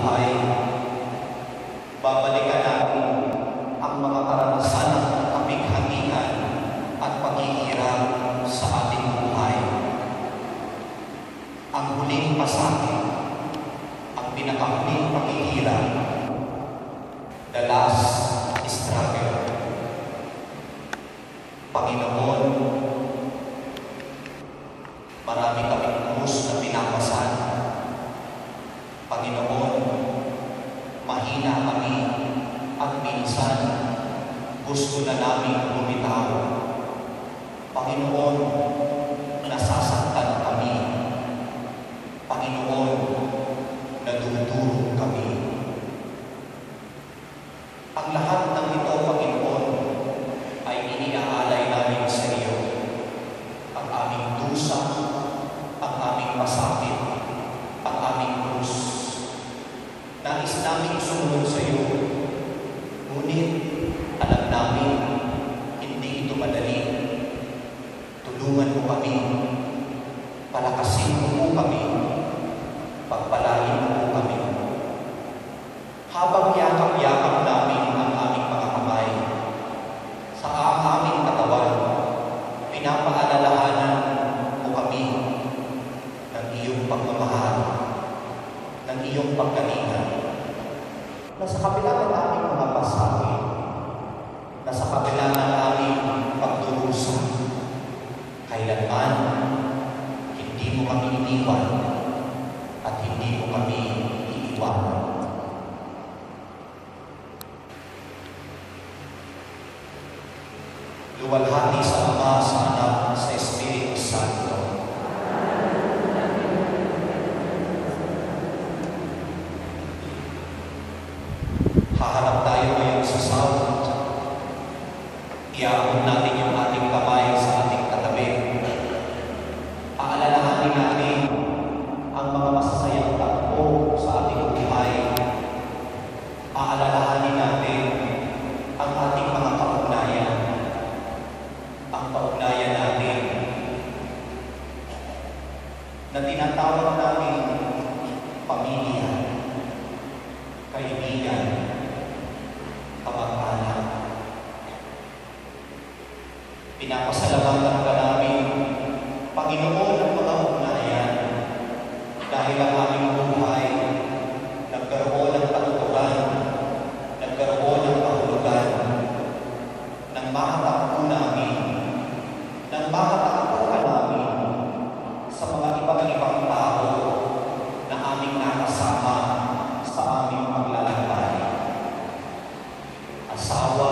buhay. Babalikan natin ang mga karanasan ng kapighatian at paghihirap sa ating buhay. Ang huling pasahe, ang pinakahuling paghihirap, the last struggle. Panginoon, marami kaming krus na pinapasan. Panginoon, mahina kami at minsan gusto na namin bumitaw. Panginoon, nasasaktan kami. Panginoon, nadudurog kami. Ang lahat ng ito, Panginoon, ay iniaalay namin sa iyo. Ang aming dusa, ang aming pasakit, ang aming krus. Nais namin sumunod sa iyo. Ngunit alam namin, hindi ito madali. Tulungan mo kami. Palakasin mo po kami. Pagpalain mo po kami. Habang yakap-yakap namin ang aming mga kamay, sa aming katawan, pinapaalalahanan mo kami ng iyong pagmamahal, ng iyong pagkalinga, na sa kabila ng aming mga pasahe, na sa kabila ng aming pagdurusa, kailanman hindi mo kami iniwan at hindi mo kami iiwanan. Luwalhati sa Ama, sa Anak, sa Espiritu Santo. Haharap tayo ngayon sa sound. Iaabot natin yung ating kamay sa ating katabi. Aalalahanin natin ang mga masasayang takbo sa ating buhay. Aalalahanin natin ang ating mga kaugnayan. Ang kaugnayan natin na tinatawag natin pamilya, kaibigan, kamag-anak. Pinapasalamatan ka namin, Panginoon, ng mga ugnayan dahil ang aming buhay nagkaroon ng katuturan, nagkaroon ng kahulugan, ng makatakbo namin, ng makatakbuhan namin sa mga ibang tao na aming nakasama sa aming paglalakbay. Asawa,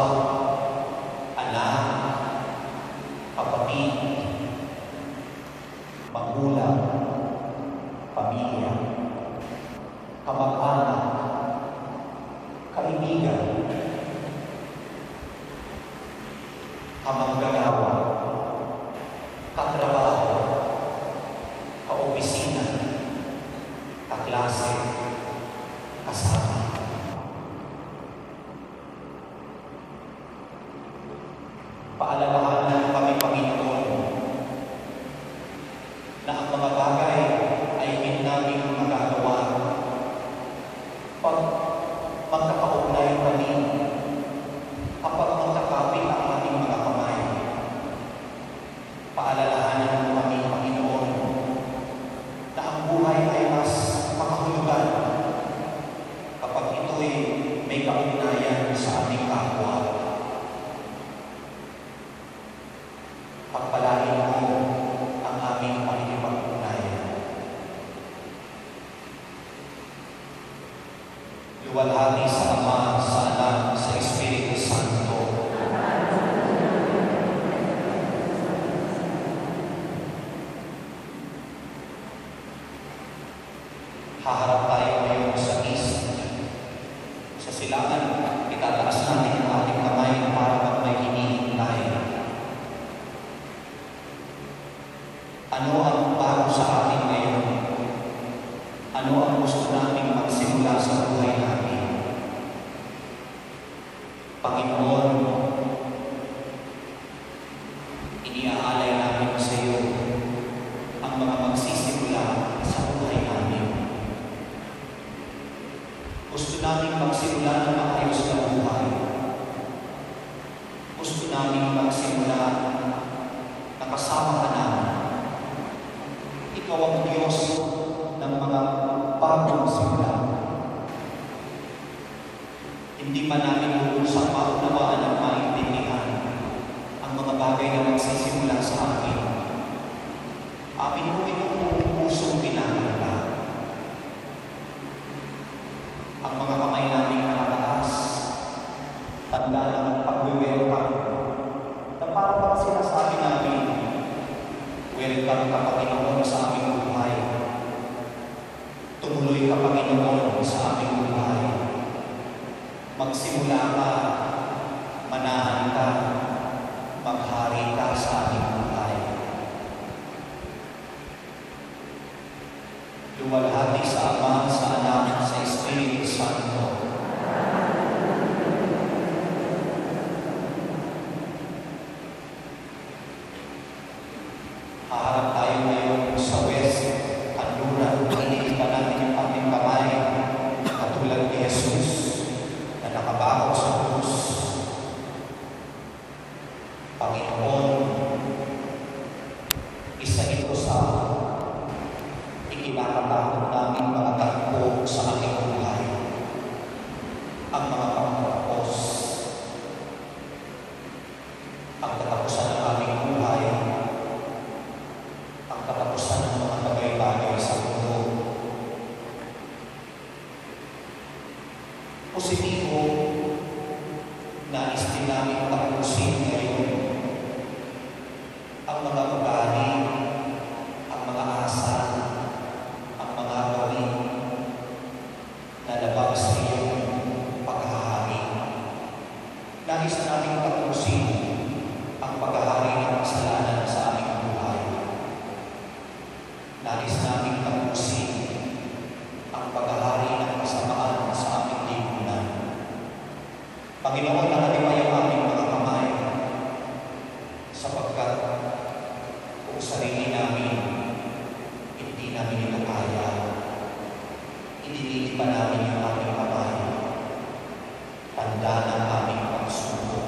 anak, kapatid, magulang, pamilya, kamag-anak, kaibigan, kamanggagawa, katrabaho, kaopisina, kaklase, kasama. Paalalahanan kami, Panginoon, na ang mga bagay ay hindi namin magagawa pag magkakaugnay kami, kapag magkakapit ang ating mga kamay. Paalalahanan mo kami, Panginoon, na ang buhay ay mas makahulugan kapag ito'y may kaugnayan sa ating kapwa. Pagpalain mo ang aming pakikipag-ugnayan. Luwalhati sa Ama, sa Anak, sa Espiritu Santo. Haharap tayo ngayon sa east. Sa silangan, itataas natin ang ating kamay para pag may hinihintay. Ano ang bago sa atin ngayon? Ano ang gusto nating magsimula sa buhay natin? Panginoon, iniaalay namin sa iyo ang mga magsisimula sa buhay namin. Gusto namin magsimula ng maayos na buhay. Gusto namin magsimula na kasama ka namin. Ikaw ang Diyos ng mga bagong simula. Hindi man namin lubusang maunawaan at maintindihan ang mga bagay na magsisimula sa akin. Amin po itong pusong pinangalaga. Ang mga kamay namin nakataas, tanda ng pag-welcome na para pang sinasabi namin, welcome ka Panginoon sa aming buhay. Tumuloy ka Panginoon sa aming buhay. Magsimula ka, manahan ka, maghari ka sa aming buhay. Luwalhati sa Ama, sa Anak, sa Espiritu Santo. Haharap tayo ngayon sa West, Kanluran. Iniiba natin yung ating kamay, katulad ni Jesus na nakabako sa krus. Panginoon, isa ito sa ikinakatakot namin mga tagpo sa aking buhay. Ang mga pangkapos, ang katapusan ng aming buhay, ang katapusan ng mga bagay-bagay sa mundo. Positibo, nais din namin tapusin ngayon ang mga ugali, ang mga asal, ang mga gawin na labag sa iyong paghahari. Nais namin tapusin ang paghahari ng kasalanan sa aming buhay. Nais namin tapusin ang paghahari ng kasamaan sa aming lipunan. Panginoon, nakalipay ang aming mga kamay sapagkat kung sarili namin, hindi namin ito kaya. Inililipa namin yung aming kamay. Tanda ng aming pagsuko.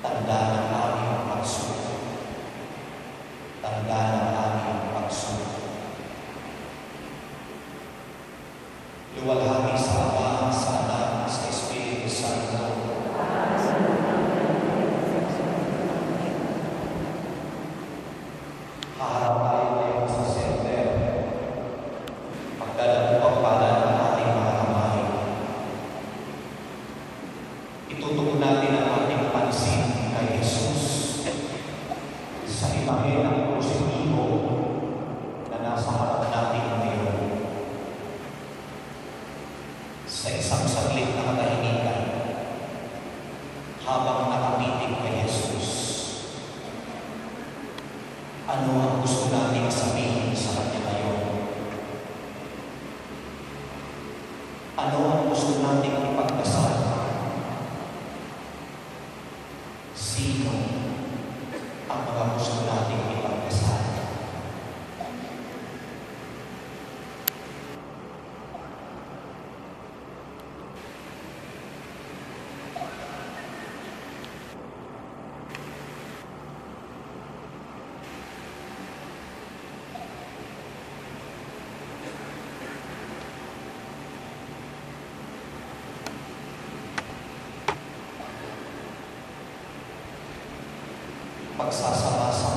Tanda ng aming pagsuko. Tanda ng aming pagsuko. Luwalhati sa Ama, sa Anak, sa Espiritu Santo. Haharap tayo ngayon sa center. Magdala po ang palad ng ating mga kamay. Itutuon natin ang ating pansin kay Jesus sa imahe ng krusitibo na nasa harap natin ngayon. Sa isang saglit na katahimikan, habang nakatitig kay Jesus, ano ang gusto nating sabihin sa Kanya ngayon? Ano ang gusto nating ipagdasal? Sino ang mga gusto nating ipagdasal? Pagsasama sa